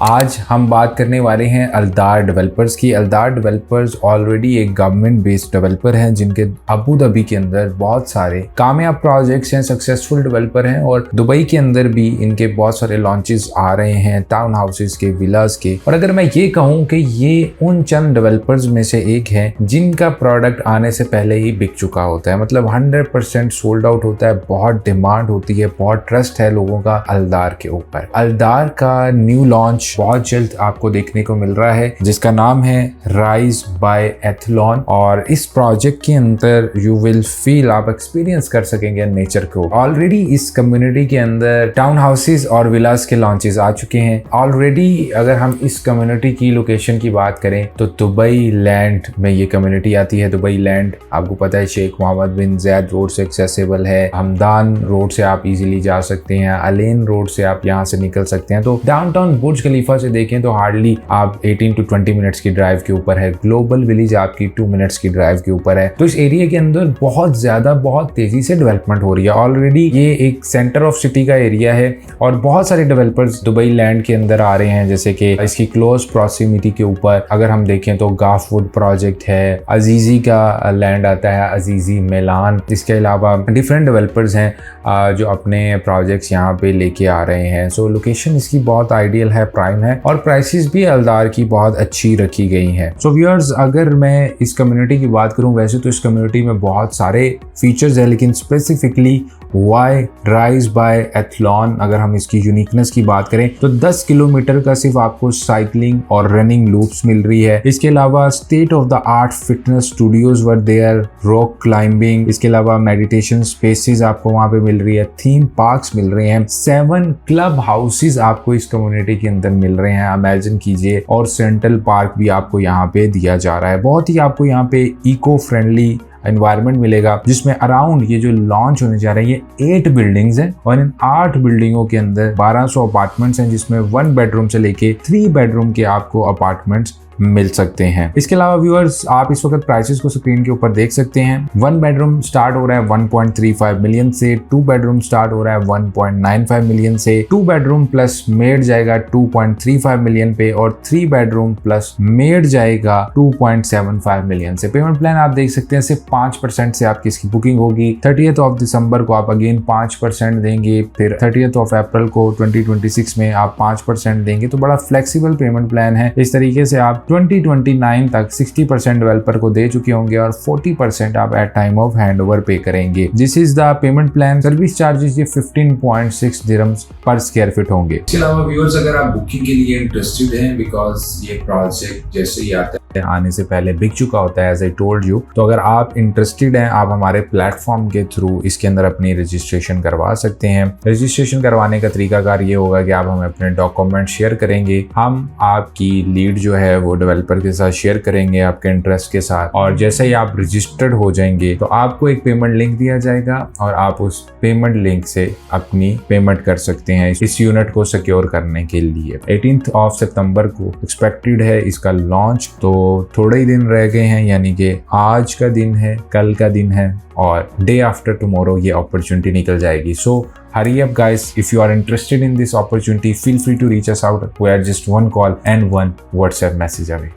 आज हम बात करने वाले हैं अल्दार डेवलपर्स की। अल्दार डेवलपर्स ऑलरेडी एक गवर्नमेंट बेस्ड डेवलपर हैं जिनके अबू धाबी के अंदर बहुत सारे कामयाब प्रोजेक्ट्स हैं, सक्सेसफुल डेवलपर हैं और दुबई के अंदर भी इनके बहुत सारे लॉन्चेस आ रहे हैं, टाउन हाउसेस के, विलास के। और अगर मैं ये कहूँ कि ये उन चंद डेवलपर्स में से एक है जिनका प्रोडक्ट आने से पहले ही बिक चुका होता है, मतलब 100% सोल्ड आउट होता है, बहुत डिमांड होती है, बहुत ट्रस्ट है लोगों का अल्दार के ऊपर। अल्दार का न्यू लॉन्च बहुत जल्द आपको देखने को मिल रहा है जिसका नाम है राइज बाय एथलॉन। और इस प्रोजेक्ट के अंदर यू विल फील, आप एक्सपीरियंस कर सकेंगे नेचर को। ऑलरेडी इस कम्युनिटी के अंदर टाउन हाउसेस और विलास के लॉन्चेस आ चुके हैं ऑलरेडी। अगर हम इस कम्युनिटी की लोकेशन की बात करें तो दुबई लैंड में ये कम्युनिटी आती है। दुबई लैंड आपको पता है शेख मोहम्मद बिन ज़ायद रोड से एक्सेसिबल है, हमदान रोड से आप इजीली जा सकते हैं, अलेन रोड से आप यहाँ से निकल सकते हैं। तो डाउनटाउन बुर्ज खलीफा से देखें तो हार्डली आप 18 to 20 मिनट्स की ड्राइव के ऊपर है। ग्लोबल विलेज आपकी 2 मिनट्स की ड्राइव के ऊपर है। तो इस एरिया के अंदर बहुत तेजी से डेवलपमेंट हो रही है। ऑलरेडी ये एक सेंटर ऑफ सिटी का एरिया है और बहुत सारे डेवलपर्स दुबई लैंड के अंदर आ रहे हैं, जैसे कि इसकी क्लोज प्रॉक्सिमिटी के ऊपर अगर हम देखें तो गाफवुड प्रोजेक्ट है, अजीजी का लैंड आता है, अजीजी मिलान। इसके अलावा डिफरेंट डेवलपर्स हैं जो अपने प्रोजेक्ट्स यहाँ पे लेके आ रहे हैं। सो लोकेशन इसकी बहुत आइडियल है, प्राइम है और प्राइसेस भी अल्दार की बहुत अच्छी रखी गई हैं। सो व्यूअर्स, अगर मैं इस कम्युनिटी की बात करूं, वैसे तो इस कम्युनिटी में बहुत सारे फीचर्स हैं, लेकिन specifically why rise by athlon अगर हम इसकी यूनिकनेस की बात करें तो 10 किलोमीटर का सिर्फ आपको साइकिलिंग और रनिंग लूप्स मिल रही है। इसके अलावा state of the art fitness studios were there, rock climbing, इसके अलावा मेडिटेशन स्पेसेस आपको वहां पे मिल रही है, थीम पार्क्स मिल रहे हैं, 7 क्लब हाउसेस आपको इस कम्युनिटी के अंदर मिल रहे हैं, इमेजिन कीजिए। और सेंट्रल पार्क भी आपको यहाँ पे दिया जा रहा है। बहुत ही आपको यहाँ पे इको फ्रेंडली एनवायरनमेंट मिलेगा, जिसमें अराउंड ये जो लॉन्च होने जा रही है 8 बिल्डिंग्स हैं और इन 8 बिल्डिंगों के अंदर 1200 अपार्टमेंट्स हैं, जिसमें 1 बेडरूम से लेके 3 बेडरूम के आपको अपार्टमेंट्स मिल सकते हैं। इसके अलावा व्यूअर्स, आप इस वक्त प्राइसेस को स्क्रीन के ऊपर देख सकते हैं। 1 बेडरूम स्टार्ट हो रहा है 1.35 मिलियन से, 2 बेडरूम स्टार्ट हो रहा है 1.95 मिलियन से, 2 बेडरूम प्लस मेड जाएगा 2.35 मिलियन पे और 3 बेडरूम प्लस मेड जाएगा 2.75 मिलियन से। पेमेंट प्लान आप देख सकते हैं, सिर्फ 5% से आपकी इसकी बुकिंग होगी। 30th ऑफ दिसंबर को आप अगेन 5% देंगे, फिर 30th ऑफ अप्रैल को 2026 में आप 5% देंगे। तो बड़ा फ्लेक्सिबल पेमेंट प्लान है। इस तरीके से आप 2029 तक 60% डेवलपर को दे चुके होंगे और 40% आप एट टाइम ऑफ हैंडओवर पे करेंगे। This is the payment plan. Service charges ये 15.6 दिरहम्स पर स्क्वायर फीट होंगे। इसके अलावा व्यूअर्स, अगर आप बुकिंग के लिए इंटरेस्टेड हैं, बिकॉज ये प्रोजेक्ट जैसे ही आता है आने से पहले बिक चुका होता है, एज आई टोल्ड यू, तो अगर आप इंटरेस्टेड हैं, आप हमारे प्लेटफॉर्म के थ्रू इसके अंदर अपनी रजिस्ट्रेशन करवा सकते हैं। रजिस्ट्रेशन करवाने का तरीकाकार ये होगा कि आप हमें अपने डॉक्यूमेंट शेयर करेंगे, हम आपकी लीड जो है वो डेवलपर के साथ शेयर करेंगे आपके इंटरेस्ट के साथ, और जैसे ही आप रजिस्टर्ड हो जाएंगे तो आपको एक पेमेंट लिंक दिया जाएगा और आप उस पेमेंट लिंक से अपनी पेमेंट कर सकते हैं इस यूनिट को सिक्योर करने के लिए। 18th ऑफ सितंबर को एक्सपेक्टेड है इसका लॉन्च, तो थोड़े ही दिन रह गए हैं, यानी कि आज का दिन है, कल का दिन है और डे आफ्टर टुमारो ये अपॉर्चुनिटी निकल जाएगी। सो hurry up guys, if you are interested in this opportunity, feel free to reach us out. We are just one call and one WhatsApp message away.